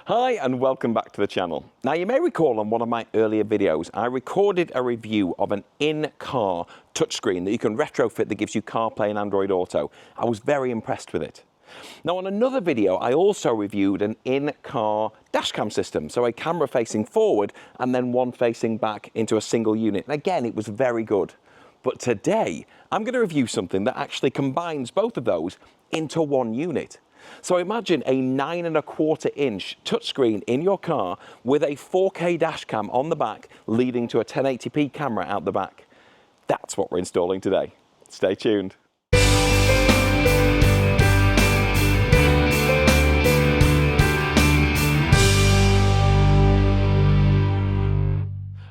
Hi and welcome back to the channel. Now you may recall on one of my earlier videos I recorded a review of an in-car touchscreen that you can retrofit that gives you CarPlay and Android Auto. I was very impressed with it. Now on another video I also reviewed an in-car dashcam system, so a camera facing forward and then one facing back into a single unit. And again, it was very good. But today I'm going to review something that actually combines both of those into one unit. So imagine a 9.25-inch touchscreen in your car with a 4K dashcam on the back leading to a 1080p camera out the back. That's what we're installing today. Stay tuned.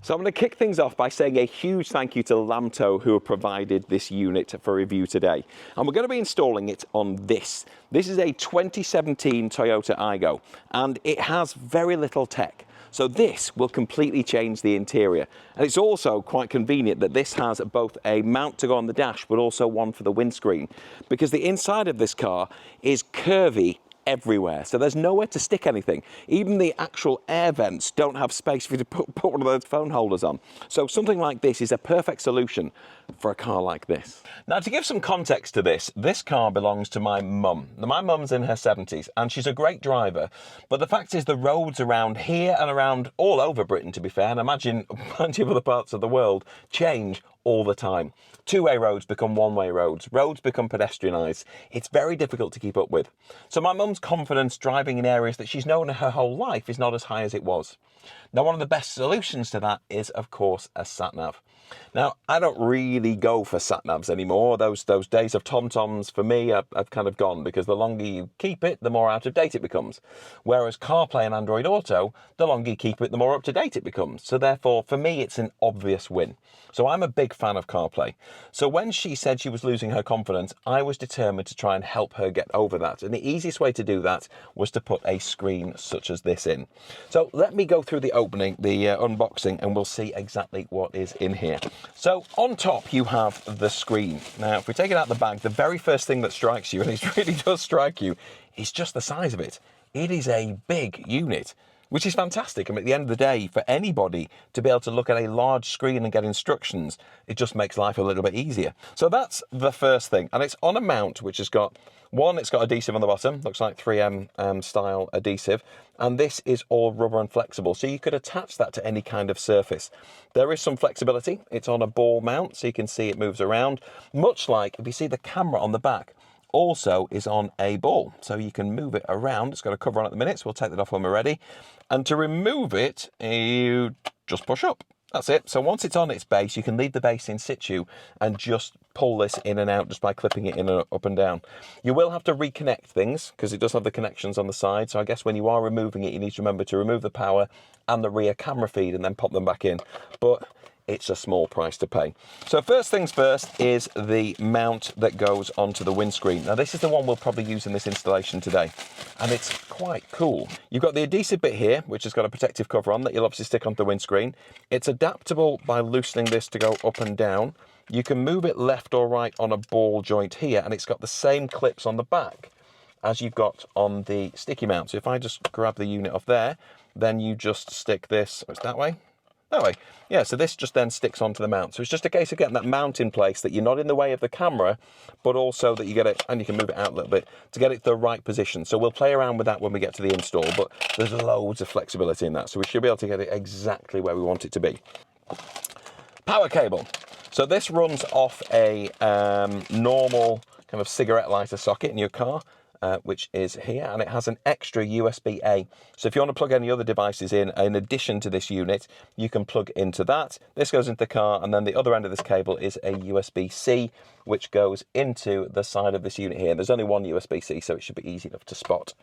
So I'm going to kick things off by saying a huge thank you to Lamto who have provided this unit for review today. And we're going to be installing it on this. This is a 2017 Toyota Aygo and it has very little tech. So this will completely change the interior. And it's also quite convenient that this has both a mount to go on the dash but also one for the windscreen, because the inside of this car is curvy everywhere, so there's nowhere to stick anything. Even the actual air vents don't have space for you to put one of those phone holders on. So something like this is a perfect solution for a car like this. Now, to give some context to this car belongs to my mum. Now, my mum's in her 70s and she's a great driver, but the fact is the roads around here and around all over Britain, to be fair, and imagine plenty of other parts of the world, change all the time. Two-way roads become one-way roads. Roads become pedestrianised. It's very difficult to keep up with. So my mum's confidence driving in areas that she's known her whole life is not as high as it was. Now, one of the best solutions to that is, of course, a sat-nav. Now, I don't really go for sat-navs anymore. Those days of TomToms for me have kind of gone, because the longer you keep it, the more out of date it becomes. Whereas CarPlay and Android Auto, the longer you keep it, the more up to date it becomes. So therefore, for me, it's an obvious win. So I'm a big fan of CarPlay. So when she said she was losing her confidence, I was determined to try and help her get over that. And the easiest way to do that was to put a screen such as this in. So let me go through the opening, the unboxing, and we'll see exactly what is in here. So on top you have the screen. Now if we take it out the bag, the very first thing that strikes you, and it really does strike you, is just the size of it. It is a big unit, which is fantastic. I mean, at the end of the day, for anybody to be able to look at a large screen and get instructions, it just makes life a little bit easier. So that's the first thing. And it's on a mount which has got, it's got adhesive on the bottom, looks like 3M style adhesive. And this is all rubber and flexible, so you could attach that to any kind of surface. There is some flexibility. It's on a ball mount, so you can see it moves around. Much like, if you see the camera on the back, also is on a ball, so you can move it around. It's got a cover on at the minute, so we'll take that off when we're ready. And to remove it, you just push up. That's it. So once it's on its base, you can leave the base in situ and just pull this in and out just by clipping it in and up and down. You will have to reconnect things because it does have the connections on the side. So I guess when you are removing it, you need to remember to remove the power and the rear camera feed and then pop them back in. But it's a small price to pay. So first things first is the mount that goes onto the windscreen. Now this is the one we'll probably use in this installation today, and it's quite cool. You've got the adhesive bit here, which has got a protective cover on that you'll obviously stick onto the windscreen. It's adaptable by loosening this to go up and down. You can move it left or right on a ball joint here, and it's got the same clips on the back as you've got on the sticky mount. So if I just grab the unit off there, then you just stick this, it's that way? That way. Yeah, so this just then sticks onto the mount. So it's just a case of getting that mount in place, that you're not in the way of the camera, but also that you get it, and you can move it out a little bit to get it the right position. So we'll play around with that when we get to the install, but there's loads of flexibility in that. So we should be able to get it exactly where we want it to be. Power cable. So this runs off a normal kind of cigarette lighter socket in your car. Which is here, and it has an extra USB-A. So if you want to plug any other devices in addition to this unit, you can plug into that. This goes into the car, and then the other end of this cable is a USB-C, which goes into the side of this unit here. There's only one USB-C, so it should be easy enough to spot.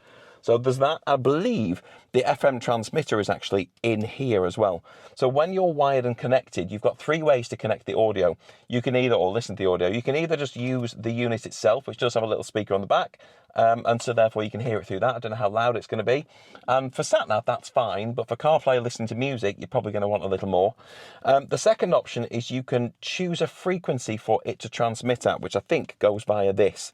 So there's that. I believe the FM transmitter is actually in here as well. So when you're wired and connected, you've got three ways to connect the audio. You can either, or listen to the audio, you can either just use the unit itself, which does have a little speaker on the back, and so therefore you can hear it through that. I don't know how loud it's going to be. For sat-nav, that's fine, but for CarPlay, listening to music, you're probably going to want a little more. The second option is you can choose a frequency for it to transmit at, which I think goes via this.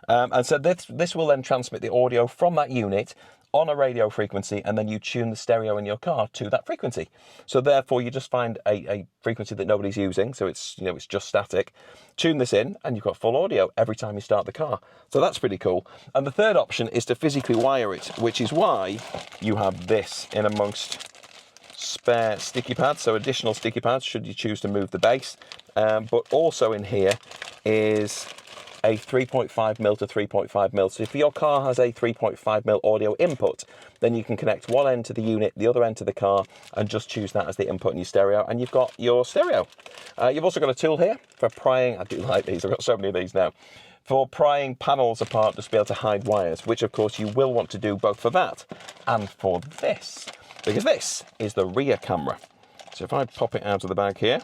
And so this will then transmit the audio from that unit on a radio frequency, and then you tune the stereo in your car to that frequency. So therefore you just find a frequency that nobody's using, so it's, you know, it's just static, tune this in, and you've got full audio every time you start the car. So that's pretty cool. And the third option is to physically wire it, which is why you have this in amongst spare sticky pads, so additional sticky pads should you choose to move the base. But also in here is a 3.5mm to 3.5mm. So if your car has a 3.5mm audio input, then you can connect one end to the unit, the other end to the car, and just choose that as the input in your stereo, and you've got your stereo. You've also got a tool here for prying. I do like these, I've got so many of these now. For prying panels apart, just to be able to hide wires, which of course you will want to do both for that and for this, because this is the rear camera. So if I pop it out of the bag here,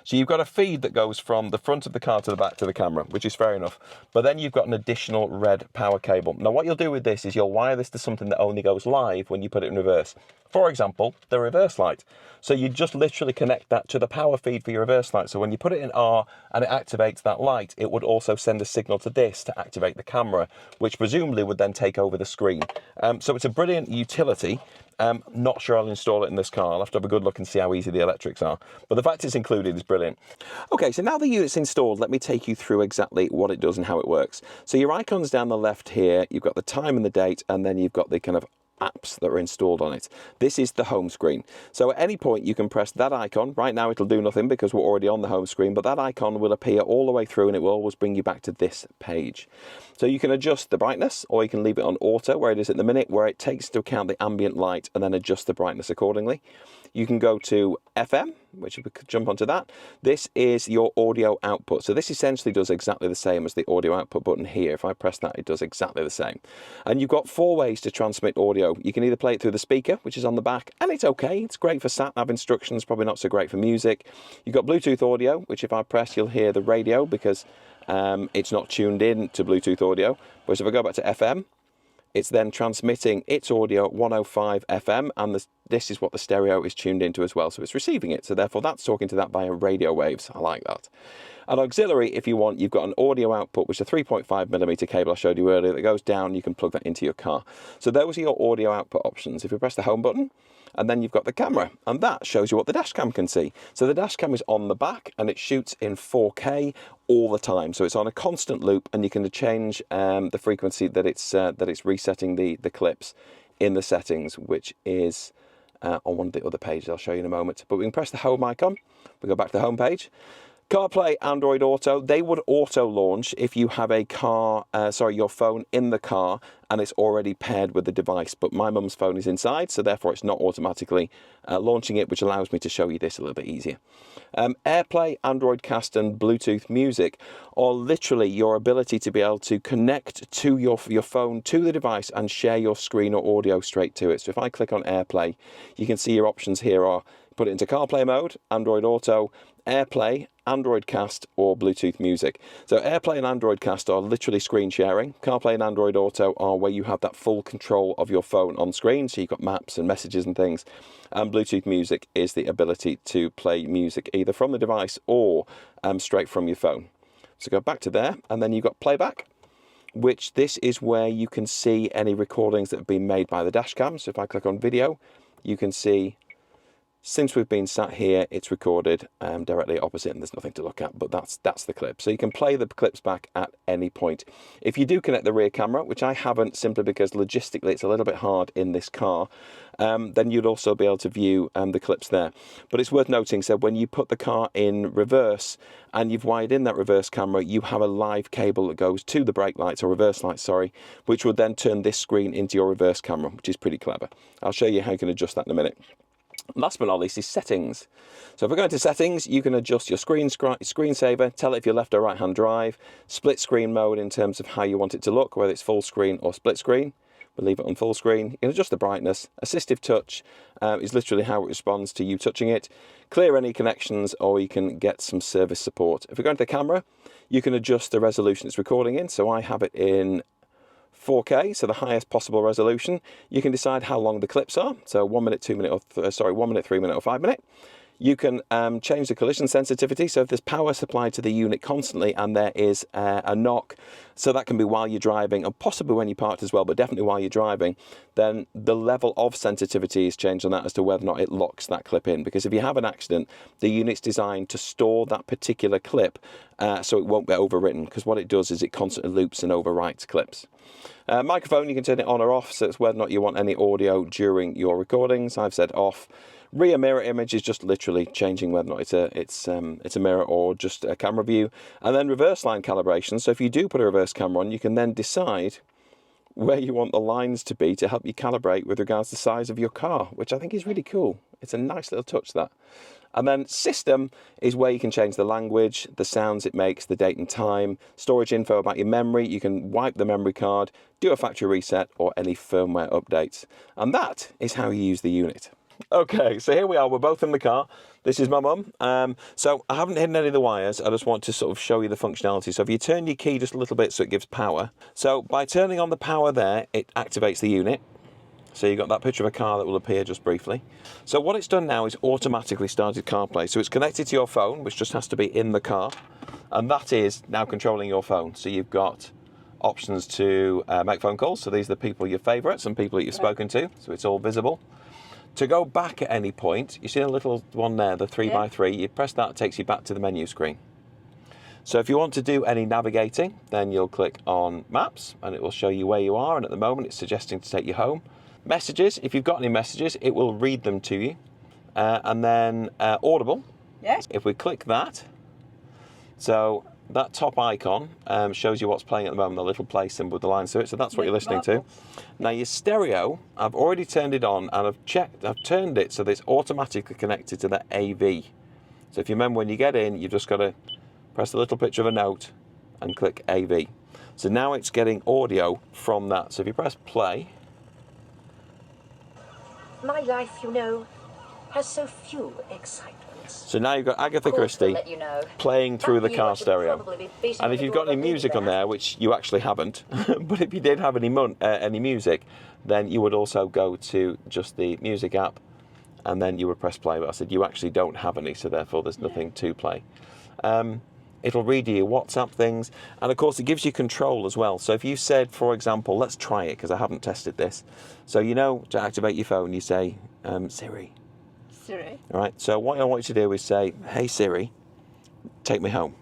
so you've got a feed that goes from the front of the car to the back to the camera, which is fair enough. But then you've got an additional red power cable. Now what you'll do with this is you'll wire this to something that only goes live when you put it in reverse. For example, the reverse light. So you just literally connect that to the power feed for your reverse light. So when you put it in R and it activates that light, it would also send a signal to this to activate the camera, which presumably would then take over the screen. So it's a brilliant utility. Not sure I'll install it in this car. I'll have to have a good look and see how easy the electrics are. But the fact it's included is brilliant. Okay, so now the unit's installed, let me take you through exactly what it does and how it works. So your icon's down the left here, you've got the time and the date, and then you've got the kind of apps that are installed on it. This is the home screen. So at any point you can press that icon. Right now it'll do nothing because we're already on the home screen, but that icon will appear all the way through and it will always bring you back to this page. So you can adjust the brightness, or you can leave it on auto where it is at the minute, where it takes into account the ambient light and then adjust the brightness accordingly. You can go to FM, which we could jump onto that. This is your audio output. So this essentially does exactly the same as the audio output button here. If I press that, it does exactly the same. And you've got 4 ways to transmit audio. You can either play it through the speaker, which is on the back, and it's okay. It's great for sat-nav instructions, probably not so great for music. You've got Bluetooth audio, which if I press, you'll hear the radio because it's not tuned in to Bluetooth audio. Whereas if I go back to FM, it's then transmitting its audio at 105 FM, and this is what the stereo is tuned into as well. So it's receiving it. So therefore that's talking to that via radio waves. I like that. And auxiliary, if you want, you've got an audio output, which is a 3.5mm cable I showed you earlier that goes down. You can plug that into your car. So those are your audio output options. If you press the home button, and then you've got the camera, and that shows you what the Dashcam can see. So the Dashcam is on the back, and it shoots in 4K all the time. So it's on a constant loop, and you can change the frequency that it's resetting the clips in the settings, which is on one of the other pages I'll show you in a moment. But we can press the home icon. We go back to the home page. CarPlay, Android Auto, they would auto launch if you have a your phone in the car and it's already paired with the device. But my mum's phone is inside, so therefore it's not automatically launching it, which allows me to show you this a little bit easier. AirPlay, Android Cast, and Bluetooth Music are literally your ability to be able to connect to your phone to the device and share your screen or audio straight to it. So if I click on AirPlay, you can see your options here are put it into CarPlay mode, Android Auto, AirPlay, Android Cast, or Bluetooth Music. So AirPlay and Android Cast are literally screen sharing. CarPlay and Android Auto are where you have that full control of your phone on screen, so you've got maps and messages and things. And Bluetooth Music is the ability to play music either from the device or straight from your phone. So go back to there, and then you've got playback, which this is where you can see any recordings that have been made by the Dashcam. So if I click on video, you can see since we've been sat here, it's recorded directly opposite, and there's nothing to look at, but that's the clip. So you can play the clips back at any point. If you do connect the rear camera, which I haven't simply because logistically it's a little bit hard in this car, then you'd also be able to view the clips there. But it's worth noting, so when you put the car in reverse and you've wired in that reverse camera, you have a live cable that goes to the brake lights, or reverse lights, sorry, which will then turn this screen into your reverse camera, which is pretty clever. I'll show you how you can adjust that in a minute. Last but not least is settings. So if we go into settings, you can adjust your screensaver, tell it if you're left or right hand drive, split screen mode in terms of how you want it to look, whether it's full screen or split screen. We'll leave it on full screen. You can adjust the brightness. Assistive touch is literally how it responds to you touching it. Clear any connections, or you can get some service support. If we go into the camera, you can adjust the resolution it's recording in. So I have it in 4K, so the highest possible resolution. You can decide how long the clips are, so 1 minute, 2 minute, or 1 minute, 3 minute, or 5 minute. You can change the collision sensitivity, so if there's power supplied to the unit constantly and there is a knock, so that can be while you're driving and possibly when you're parked as well, but definitely while you're driving, then the level of sensitivity is changed on that as to whether or not it locks that clip in. Because if you have an accident, the unit's designed to store that particular clip so it won't get overwritten, because what it does is it constantly loops and overwrites clips. Microphone, you can turn it on or off, so it's whether or not you want any audio during your recordings. I've said off. Rear mirror image is just literally changing whether or not it's a mirror or just a camera view. And then reverse line calibration. So if you do put a reverse camera on, you can then decide where you want the lines to be to help you calibrate with regards to the size of your car, which I think is really cool. It's a nice little touch, that. And then system is where you can change the language, the sounds it makes, the date and time, storage info about your memory. You can wipe the memory card, do a factory reset or any firmware updates. And that is how you use the unit. Okay, so here we are, we're both in the car. This is my mum. So I haven't hidden any of the wires, I just want to sort of show you the functionality. So if you turn your key just a little bit so it gives power. So by turning on the power there, it activates the unit. So you've got that picture of a car that will appear just briefly. So what it's done now is automatically started CarPlay. So it's connected to your phone, which just has to be in the car. And that is now controlling your phone. So you've got options to make phone calls. So these are the people, your favourites and people that you've spoken to. So it's all visible. To go back at any point, you see a little one there, the 3x3, you press that, it takes you back to the menu screen. So if you want to do any navigating, then you'll click on Maps and it will show you where you are, and at the moment it's suggesting to take you home. Messages, if you've got any messages, it will read them to you. And then Audible, Yes. if we click that, so that top icon shows you what's playing at the moment, the little play symbol with the lines through it, so that's what you're listening to. Now your stereo, I've already turned it on and I've turned it so that it's automatically connected to the AV. So if you remember when you get in, you've just got to press the little picture of a note and click AV. So now it's getting audio from that. So if you press play. My life, you know, has so few excitements. So now you've got Agatha Christie playing through the car stereo. And if you've got any music on there, which you actually haven't, but if you did have any music, then you would also go to just the music app and then you would press play. But I said you actually don't have any, so therefore there's nothing to play. It'll read you WhatsApp things, and of course it gives you control as well. So if you said, for example, let's try it because I haven't tested this. So you know, to activate your phone, you say, Siri. Siri. All right, so what I want you to do is say, hey Siri, take me home.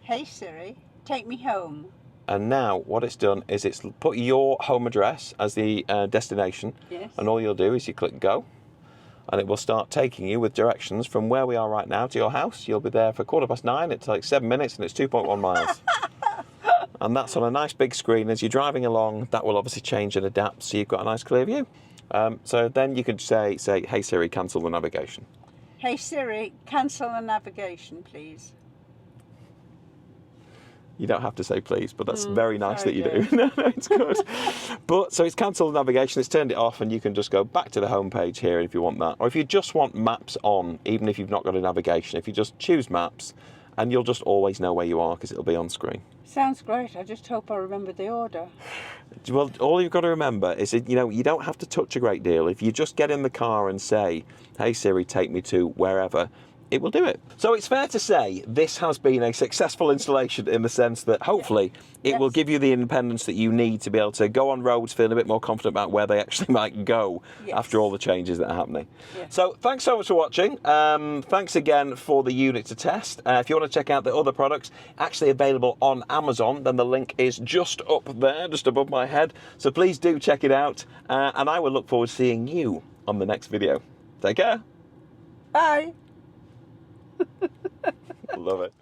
Hey Siri, take me home. And now what it's done is it's put your home address as the destination. Yes. And all you'll do is you click go, and it will start taking you with directions from where we are right now to your house. You'll be there for 9:15. It's like 7 minutes and it's 2.1 miles. And that's on a nice big screen. As you're driving along, that will obviously change and adapt so you've got a nice clear view. So then you could say, hey Siri, cancel the navigation. Hey Siri, cancel the navigation, please. You don't have to say please, but that's very nice that you good. do. No, it's good. But so it's cancelled the navigation, it's turned it off, and you can just go back to the home page here if you want that. Or if you just want maps on, even if you've not got a navigation, if you just choose maps, and you'll just always know where you are because it'll be on screen. Sounds great. I just hope I remember the order. Well, all you've got to remember is that, you know, you don't have to touch a great deal. If you just get in the car and say, hey Siri, take me to wherever, it will do it. So it's fair to say this has been a successful installation in the sense that hopefully it will give you the independence that you need to be able to go on roads feeling a bit more confident about where they actually might go after all the changes that are happening. So thanks so much for watching. Thanks again for the unit to test. If you want to check out the other products actually available on Amazon, then the link is just up there, just above my head. So please do check it out. And I will look forward to seeing you on the next video. Take care. Bye. Love it.